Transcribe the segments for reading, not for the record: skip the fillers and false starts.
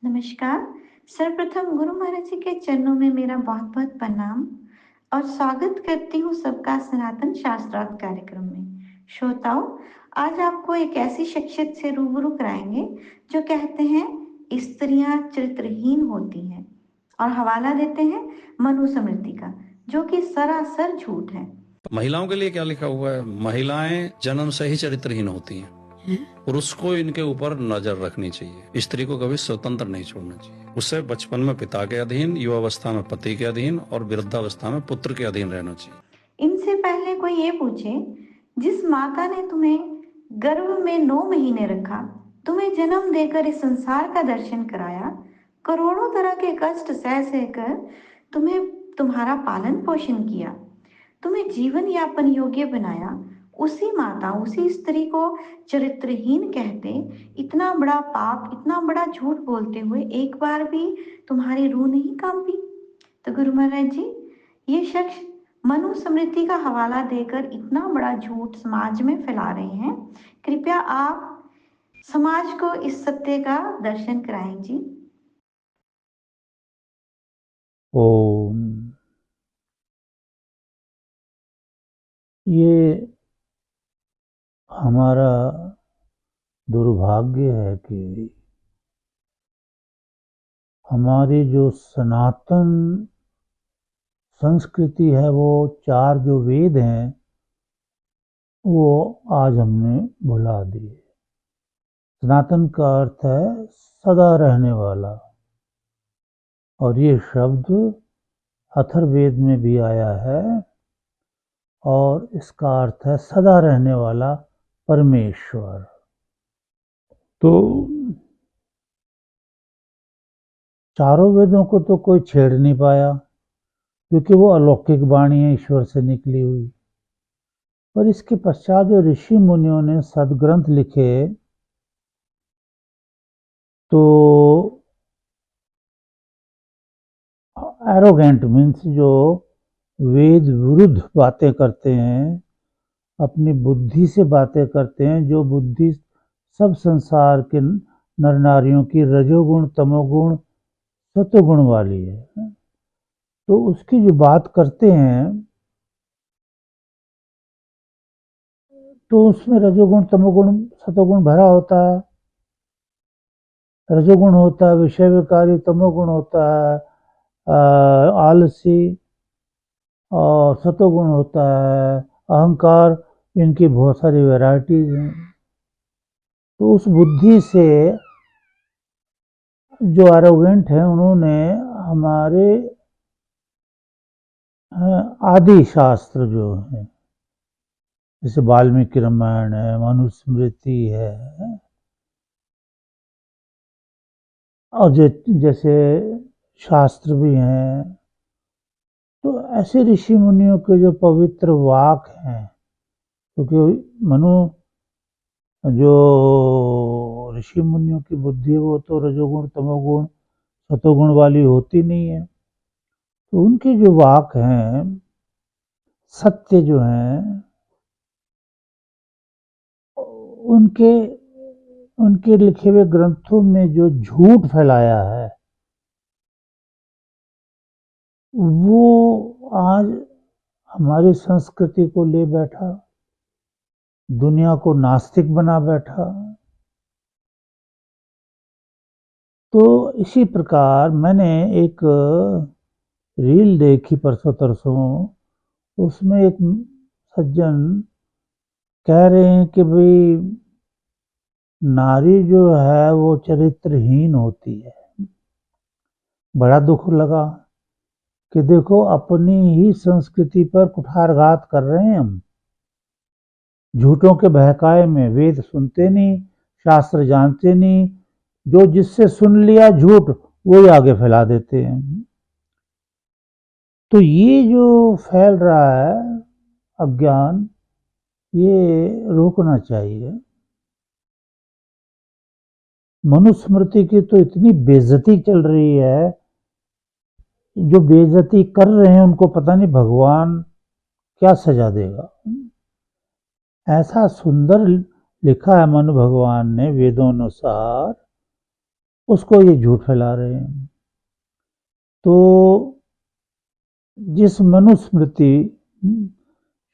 नमस्कार। सर्वप्रथम गुरु महाराज जी के चरणों में मेरा बहुत-बहुत प्रणाम और स्वागत करती हूँ सबका सनातन शास्त्रार्थ कार्यक्रम में। श्रोताओं, आज आपको एक ऐसी शख्सियत से रूबरू कराएंगे जो कहते हैं स्त्रियां चरित्रहीन होती हैं और हवाला देते हैं मनुस्मृति का, जो कि सरासर झूठ है। महिलाओं के लिए क्या लिखा हुआ है? महिलाएं जन्म से ही चरित्रहीन होती हैं। पुरुष को इनके ऊपर नजर रखनी चाहिए। स्त्री को कभी स्वतंत्र नहीं छोड़ना चाहिए। उसे बचपन में पिता के अधीन, युवावस्था में पति के अधीन और वृद्धावस्था में पुत्र के अधीन रहना चाहिए। इनसे पहले कोई ये पूछे, जिस माता ने तुम्हें गर्भ में 9 महीने रखा, तुम्हें जन्म देकर इस संसार का दर्शन कराया, करोड़ों तरह के कष्ट सह सहकर तुम्हें तुम्हारा पालन पोषण किया, तुम्हें जीवन यापन योग्य बनाया, उसी माता उसी स्त्री को चरित्रहीन कहते इतना बड़ा पाप, इतना बड़ा झूठ बोलते हुए एक बार भी तुम्हारी रूह नहीं कांपी? तो गुरु महाराज जी, ये शख्स मनुस्मृति का हवाला देकर इतना बड़ा झूठ समाज में फैला रहे हैं। कृपया आप समाज को इस सत्य का दर्शन कराएं जी। ओम। ये हमारा दुर्भाग्य है कि हमारी जो सनातन संस्कृति है, वो 4 जो वेद हैं, वो आज हमने भुला दिए। सनातन का अर्थ है सदा रहने वाला, और ये शब्द अथर्ववेद में भी आया है, और इसका अर्थ है सदा रहने वाला परमेश्वर। तो चारों वेदों को तो कोई छेड़ नहीं पाया, क्योंकि वो अलौकिक वाणी है, ईश्वर से निकली हुई। पर इसके पश्चात जो ऋषि मुनियों ने सदग्रंथ लिखे, तो एरोगेंट मीन्स जो वेद विरुद्ध बातें करते हैं, अपनी बुद्धि से बातें करते हैं, जो बुद्धि सब संसार के नर नारियों की रजोगुण, तमोगुण, सतोगुण वाली है, तो उसकी जो बात करते हैं, तो उसमें रजोगुण, तमोगुण, सतोगुण भरा होता है। रजोगुण होता है विषय विकारी, तमोगुण होता है आलसी, और सतोगुण होता है अहंकार। इनकी बहुत सारी वैरायटीज हैं। तो उस बुद्धि से जो एरोगेंट है, उन्होंने हमारे आदि शास्त्र जो है, जैसे वाल्मीकि रामायण है, मनुस्मृति है, और जैसे शास्त्र भी हैं, तो ऐसे ऋषि मुनियों के जो पवित्र वाक हैं, क्योंकि मनु जो ऋषि मुनियों की बुद्धि, वो तो रजोगुण, तमोगुण, सतोगुण वाली होती नहीं है। तो उनके जो वाक हैं, सत्य जो हैं, उनके लिखे हुए ग्रंथों में जो झूठ फैलाया है, वो आज हमारी संस्कृति को ले बैठा, दुनिया को नास्तिक बना बैठा। तो इसी प्रकार मैंने एक रील देखी परसों तरसों, उसमें एक सज्जन कह रहे हैं कि भाई नारी जो है वो चरित्रहीन होती है। बड़ा दुख लगा कि देखो, अपनी ही संस्कृति पर कुठारघात कर रहे हैं हम। झूठों के बहकाए में वेद सुनते नहीं, शास्त्र जानते नहीं, जो जिससे सुन लिया झूठ वही आगे फैला देते हैं। तो ये जो फैल रहा है अज्ञान, ये रोकना चाहिए। मनुस्मृति की तो इतनी बेइज्जती चल रही है, जो बेइज्जती कर रहे हैं उनको पता नहीं भगवान क्या सजा देगा। ऐसा सुंदर लिखा है मनु भगवान ने वेदों अनुसार, उसको ये झूठ फैला रहे हैं। तो जिस मनुस्मृति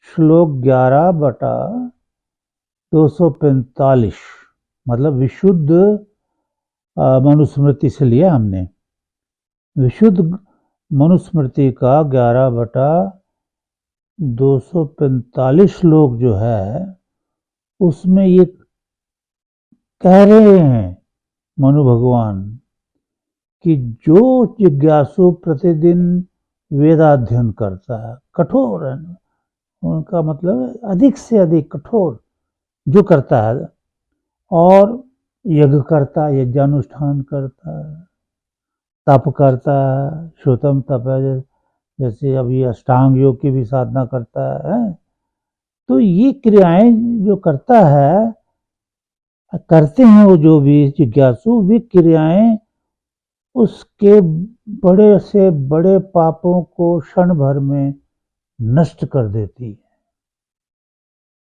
श्लोक 11/245 मतलब विशुद्ध मनुस्मृति से लिया हमने। विशुद्ध मनुस्मृति का 11/245 श्लोक जो है उसमें ये कह रहे हैं मनु भगवान कि जो जिज्ञासु प्रतिदिन वेदाध्ययन करता है, कठोर है, उनका मतलब अधिक से अधिक कठोर जो करता है और यज्ञ करता है, यज्ञानुष्ठान करता है, तप करता है, श्रुतम तप है, जैसे अभी अष्टांग योग की भी साधना करता है, तो ये क्रियाएं जो करता है, करते हैं वो जो भी जिज्ञासु, वे क्रियाएं उसके बड़े से बड़े पापों को क्षण भर में नष्ट कर देती है।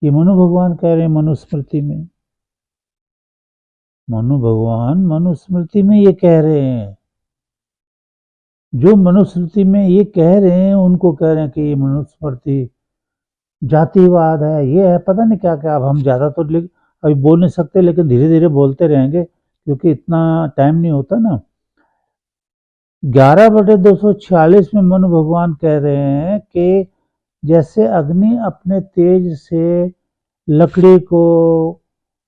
ये मनु भगवान कह रहे हैं मनुस्मृति में। मनु भगवान मनुस्मृति में ये कह रहे हैं। जो मनुस्मृति में ये कह रहे हैं उनको कह रहे हैं कि ये मनुस्मृति जातिवाद है, ये है, पता नहीं क्या क्या। अब हम ज़्यादा तो अभी बोल नहीं सकते, लेकिन धीरे धीरे बोलते रहेंगे क्योंकि इतना टाइम नहीं होता ना। 11/246 में मनु भगवान कह रहे हैं कि जैसे अग्नि अपने तेज से लकड़ी को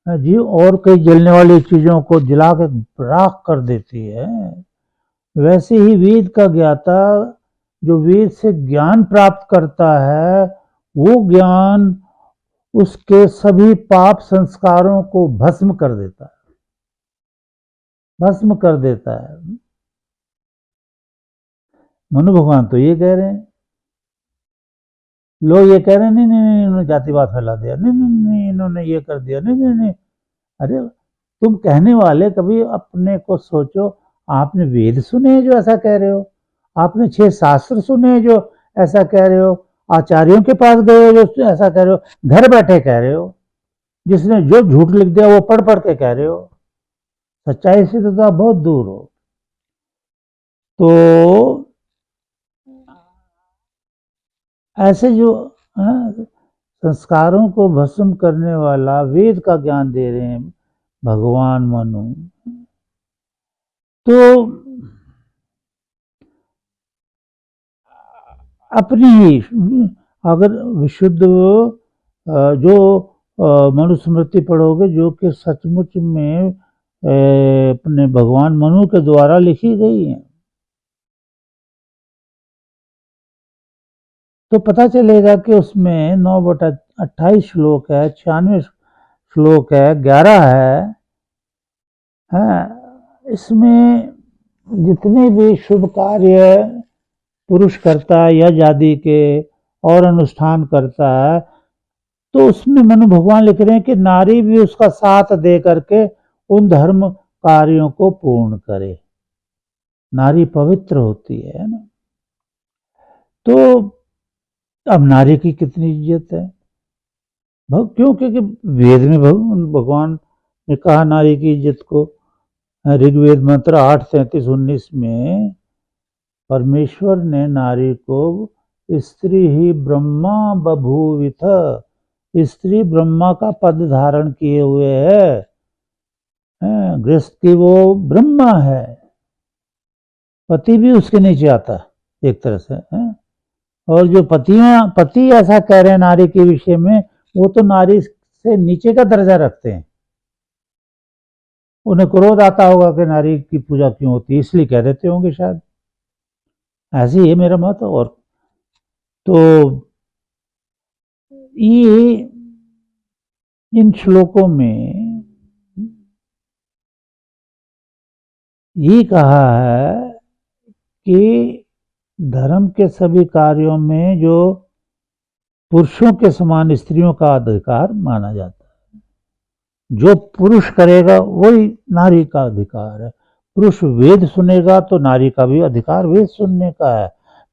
जी और कई जलने वाली चीज़ों को जला के राख कर देती है, वैसे ही वेद का ज्ञाता जो वेद से ज्ञान प्राप्त करता है, वो ज्ञान उसके सभी पाप संस्कारों को भस्म कर देता है, भस्म कर देता है। मनु भगवान तो ये कह रहे हैं। लोग ये कह रहे हैं नहीं नहीं नहीं इन्होंने जातिवाद फैला दिया, नहीं नहीं नहीं इन्होंने ये कर दिया, नहीं नहीं नहीं। अरे तुम कहने वाले कभी अपने को सोचो। आपने वेद सुने हैं जो ऐसा कह रहे हो, आपने 6 शास्त्र सुने हैं जो ऐसा कह रहे हो, आचार्यों के पास गए हो जो ऐसा कह रहे हो, घर बैठे कह रहे हो, जिसने जो झूठ लिख दिया वो पढ़ पढ़ के कह रहे हो। सच्चाई से तो आप बहुत दूर हो। तो ऐसे जो संस्कारों को भस्म करने वाला वेद का ज्ञान दे रहे हैं भगवान मनु। तो अपनी ही अगर विशुद्ध जो मनुस्मृति पढ़ोगे जो कि सचमुच में अपने भगवान मनु के द्वारा लिखी गई है, तो पता चलेगा कि उसमें 9/28 श्लोक है, 96 श्लोक है, 11 है। इसमें जितने भी शुभ कार्य पुरुष करता है यज्ञ आदि के और अनुष्ठान करता है, तो उसमें मनु भगवान लिख रहे हैं कि नारी भी उसका साथ दे करके उन धर्म कार्यों को पूर्ण करे। नारी पवित्र होती है ना। तो अब नारी की कितनी इज्जत है, क्यों? क्योंकि वेद में भगवान ने कहा नारी की इज्जत को। ऋग्वेद मंत्र 8:33-19 में परमेश्वर ने नारी को स्त्री ही ब्रह्मा बभूविथ, स्त्री ब्रह्मा का पद धारण किए हुए है। गृहस्थ की वो ब्रह्मा है, पति भी उसके नीचे आता एक तरह से है। और जो पति ऐसा कह रहे हैं नारी के विषय में, वो तो नारी से नीचे का दर्जा रखते हैं। उन्हें क्रोध आता होगा कि नारी की पूजा क्यों होती है, इसलिए कह देते होंगे शायद। ऐसे ही है मेरा मत। और तो ये इन श्लोकों में ये कहा है कि धर्म के सभी कार्यों में जो पुरुषों के समान स्त्रियों का अधिकार माना जाता है। जो पुरुष करेगा वही नारी का अधिकार है। पुरुष वेद सुनेगा तो नारी का भी अधिकार वेद सुनने का है।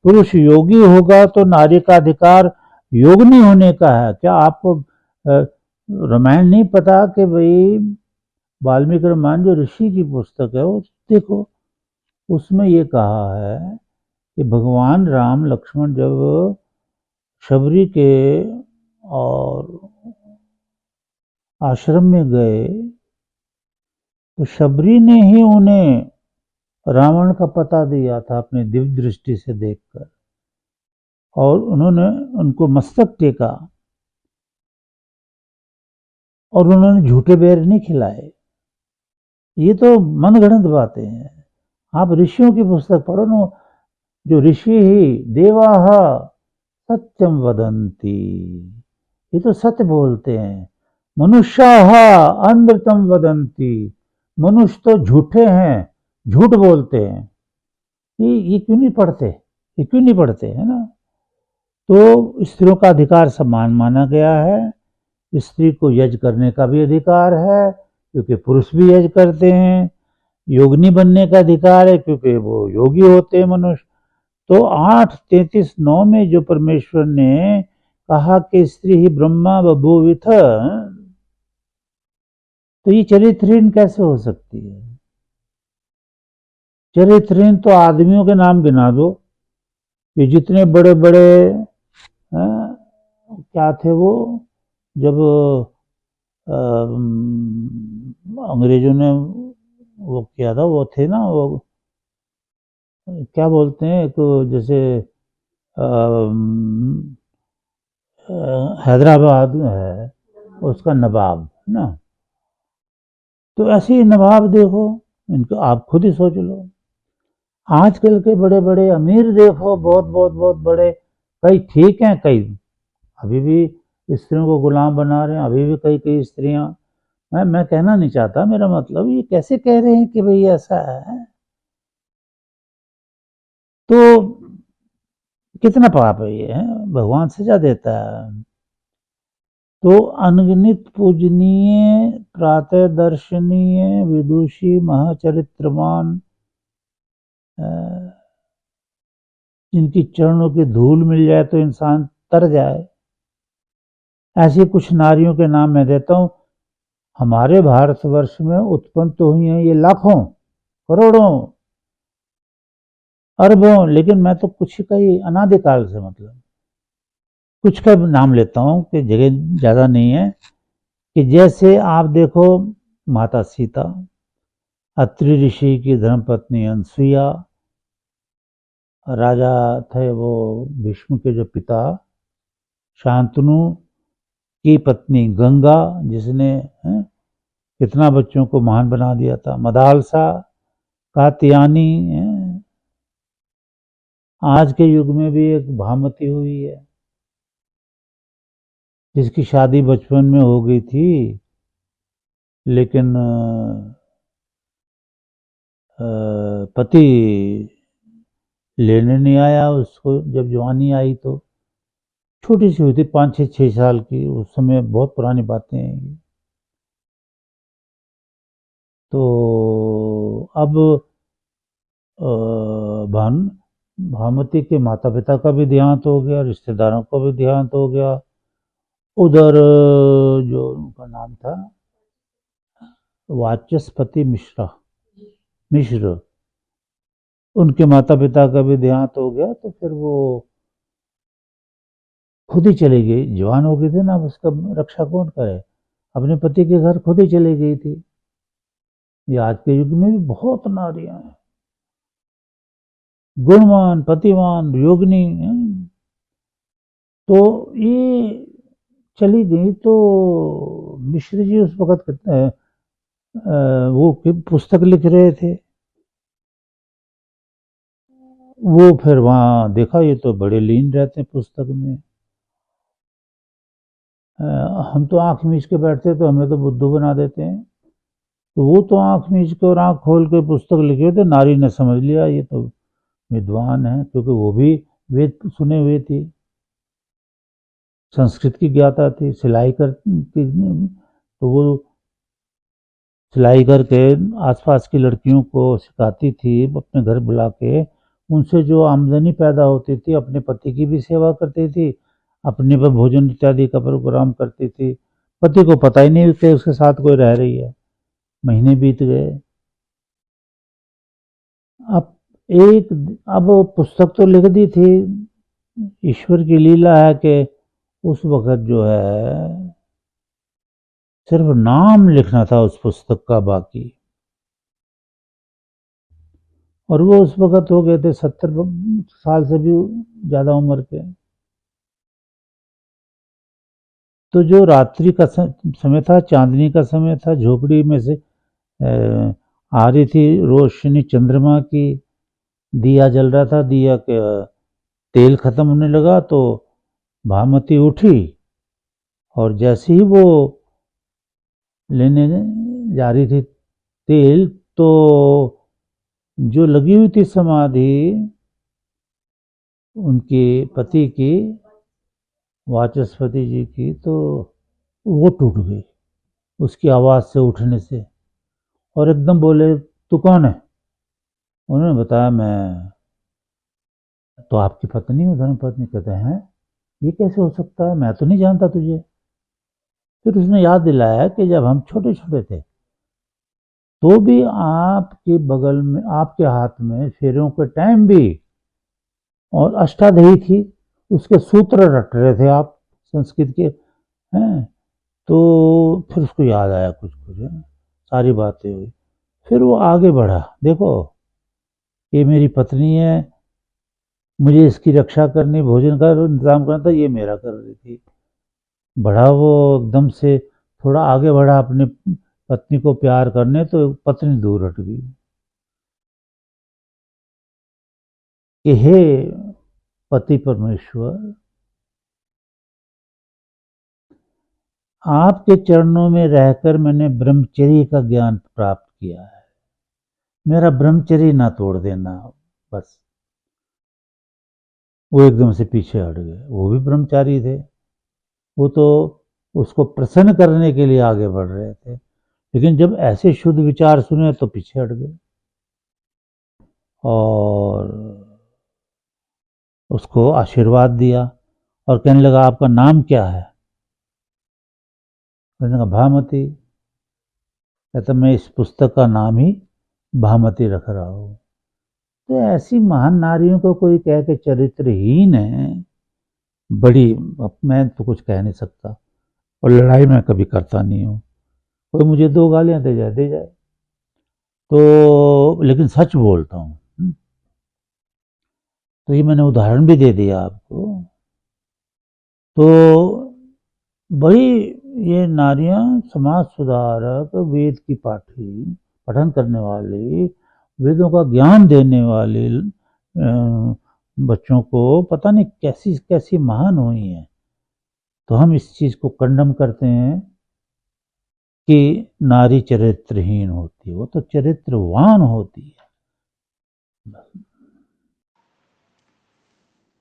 पुरुष योगी होगा तो नारी का अधिकार योगिनी होने का है। क्या आपको रामायण नहीं पता कि भाई वाल्मीकि रामायण जो ऋषि की पुस्तक है वो देखो, उसमें ये कहा है कि भगवान राम लक्ष्मण जब शबरी के और आश्रम में गए तो शबरी ने ही उन्हें रावण का पता दिया था अपनी दिव्य दृष्टि से देखकर, और उन्होंने उनको मस्तक टेका और उन्होंने झूठे बेर नहीं खिलाए। ये तो मनगढ़ंत बातें हैं। आप ऋषियों की पुस्तक पढ़ो ना, जो ऋषि ही देवाह सत्यम वदंती, ये तो सत्य बोलते हैं। मनुष्याः अमृतम वदंती, मनुष्य तो झूठे हैं, झूठ बोलते हैं। ये क्यों नहीं पढ़ते, ये क्यों नहीं पढ़ते, है ना। तो स्त्रियों का अधिकार समान माना गया है। स्त्री को यज्ञ करने का भी अधिकार है क्योंकि पुरुष भी यज्ञ करते हैं। योगिनी बनने का अधिकार है क्योंकि वो योगी होते हैं मनुष्य। तो 8:33:9 में जो परमेश्वर ने कहा कि स्त्री ही ब्रह्मा बभूविथ, तो ये चरित्रहीन कैसे हो सकती है। चरित्रहीन तो आदमियों के नाम गिना दो, ये जितने बड़े बड़े क्या थे वो, जब अंग्रेजों ने वो किया था, वो थे ना, वो क्या बोलते हैं, तो जैसे हैदराबाद है उसका नवाब ना, तो ऐसे ही नवाब देखो, इनको आप खुद ही सोच लो। आजकल के बड़े बड़े अमीर देखो, बहुत बहुत बहुत बड़े, कई ठीक हैं, कई अभी भी स्त्रियों को गुलाम बना रहे हैं, अभी भी कई कई स्त्रियां, मैं कहना नहीं चाहता, मेरा मतलब ये कैसे कह रहे हैं कि भाई ऐसा है, तो कितना पाप है ये, भगवान सजा देता है। तो अनगिनत पूजनीय प्रातः दर्शनीय विदुषी महाचरित्रवान, जिनकी चरणों की धूल मिल जाए तो इंसान तर जाए, ऐसी कुछ नारियों के नाम मैं देता हूं। हमारे भारतवर्ष में उत्पन्न तो हुई हैं ये लाखों करोड़ों अरबों, लेकिन मैं तो कुछ का ही अनादिकाल से, मतलब कुछ का नाम लेता हूं कि जगह ज्यादा नहीं है। कि जैसे आप देखो माता सीता, अत्रि ऋषि की धर्मपत्नी अनसुईया, राजा थे वो भीष्म के जो पिता, शांतनु की पत्नी गंगा, जिसने कितना बच्चों को महान बना दिया था, मदालसा, कात्यायनी, आज के युग में भी एक भामती हुई है जिसकी शादी बचपन में हो गई थी, लेकिन पति लेने नहीं आया उसको। जब जवानी आई तो छोटी सी हुई थी, 5-6 साल की, उस समय, बहुत पुरानी बातें हैं ये। तो अब भानुमति के माता पिता का भी देहांत हो गया, रिश्तेदारों का भी देहांत हो गया। उधर जो उनका नाम था वाचस्पति मिश्र, उनके माता पिता का भी देहांत हो गया। तो फिर वो खुद ही चली गई, जवान हो गई थी ना, उसका रक्षा कौन करे, अपने पति के घर खुद ही चली गई थी। ये आज के युग में भी बहुत नारियां हैं, गुणवान, पतिवान, योगिनी, तो ये चली गई। तो मिश्र जी उस वक्त वो पुस्तक लिख रहे थे, वो फिर वहां देखा ये तो बड़े लीन रहते हैं पुस्तक में। हम तो आंख मीच के बैठते तो हमें तो बुद्धू बना देते हैं, तो वो तो आंख मीच के और आंख खोल के पुस्तक लिखे थे। नारी ने समझ लिया ये तो विद्वान है, क्योंकि वो भी वेद सुने हुए थी, संस्कृत की ज्ञाता थी, सिलाई तो वो सिलाई करके आसपास की लड़कियों को सिखाती थी, अपने घर बुला के उनसे जो आमदनी पैदा होती थी, अपने पति की भी सेवा करती थी, अपने पर भोजन इत्यादि का प्रोग्राम करती थी। पति को पता ही नहीं कि उसके साथ कोई रह रही है। महीने बीत गए। अब अब पुस्तक तो लिख दी थी, ईश्वर की लीला है कि उस वक़्त जो है सिर्फ नाम लिखना था उस पुस्तक का बाकी। और वो उस वक़्त हो गए थे 70 साल से भी ज़्यादा उम्र के। तो जो रात्रि का समय था, चांदनी का समय था, झोपड़ी में से आ रही थी रोशनी चंद्रमा की, दिया जल रहा था, दिया के तेल खत्म होने लगा तो भामती उठी और जैसे ही वो लेने जा रही थी तेल, तो जो लगी हुई थी समाधि उनके पति की, वाचस्पति जी की, तो वो टूट गई उसकी आवाज़ से उठने से। और एकदम बोले, तू कौन है? उन्होंने बताया, मैं तो आपकी पत्नी हूँ, धर्मपत्नी। कहते हैं, ये कैसे हो सकता है, मैं तो नहीं जानता तुझे। फिर उसने याद दिलाया कि जब हम छोटे छोटे थे तो भी आपके बगल में, आपके हाथ में फेरों के टाइम भी और अष्टाध्यायी थी, उसके सूत्र रट रहे थे आप संस्कृत के हैं। तो फिर उसको याद आया कुछ कुछ सारी बातें हुई। फिर वो आगे बढ़ा, देखो ये मेरी पत्नी है, मुझे इसकी रक्षा करनी, भोजन का इंतजाम करना था, ये मेरा कर रही थी। बढ़ा वो एकदम से, थोड़ा आगे बढ़ा अपने पत्नी को प्यार करने, तो पत्नी दूर हट गई कि हे पति परमेश्वर, आपके चरणों में रहकर मैंने ब्रह्मचर्य का ज्ञान प्राप्त किया है, मेरा ब्रह्मचर्य ना तोड़ देना बस। वो एकदम से पीछे हट गए, वो भी ब्रह्मचारी थे, वो तो उसको प्रसन्न करने के लिए आगे बढ़ रहे थे, लेकिन जब ऐसे शुद्ध विचार सुने तो पीछे हट गए और उसको आशीर्वाद दिया और कहने लगा, आपका नाम क्या है? कहने लगा, भामती। कहता, मैं इस पुस्तक का नाम ही भामती रख रहा हूँ। तो ऐसी महान नारियों को कोई कह के चरित्रहीन है, बड़ी, अब मैं तो कुछ कह नहीं सकता। और लड़ाई मैं कभी करता नहीं हूँ, कोई मुझे 2 गालियां दे जाए दे जाए, तो लेकिन सच बोलता हूँ। तो ये मैंने उदाहरण भी दे दिया आपको। तो वही ये नारियां समाज सुधारक, वेद की पाठी, पठन करने वाली, वेदों का ज्ञान देने वाली बच्चों को पता नहीं कैसी कैसी महान हुई हैं। तो हम इस चीज को कंडम करते हैं कि नारी चरित्रहीन होती है, वो तो चरित्रवान होती है।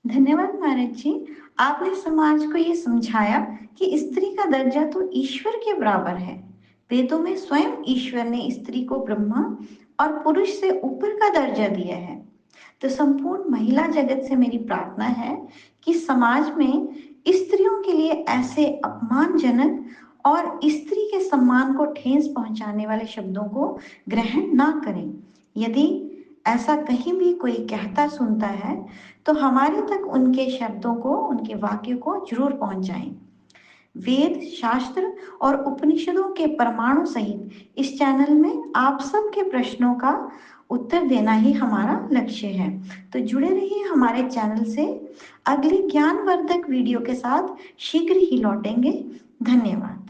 धन्यवाद महाराज जी, आपने समाज को ये समझाया कि स्त्री का दर्जा तो ईश्वर के बराबर है। वेदों में स्वयं ईश्वर ने स्त्री को ब्रह्मा और पुरुष से ऊपर का दर्जा दिया है। तो संपूर्ण महिला जगत से मेरी प्रार्थना है कि समाज में स्त्रियों के लिए ऐसे अपमानजनक और स्त्री के सम्मान को ठेस पहुंचाने वाले शब्दों को ग्रहण ना करें। यदि ऐसा कहीं भी कोई कहता सुनता है तो हमारे तक उनके शब्दों को, उनके वाक्यों को जरूर पहुंचाएं। वेद, शास्त्र और उपनिषदों के प्रमाणों सहित इस चैनल में आप सबके प्रश्नों का उत्तर देना ही हमारा लक्ष्य है। तो जुड़े रहिए हमारे चैनल से। अगली ज्ञानवर्धक वीडियो के साथ शीघ्र ही लौटेंगे। धन्यवाद।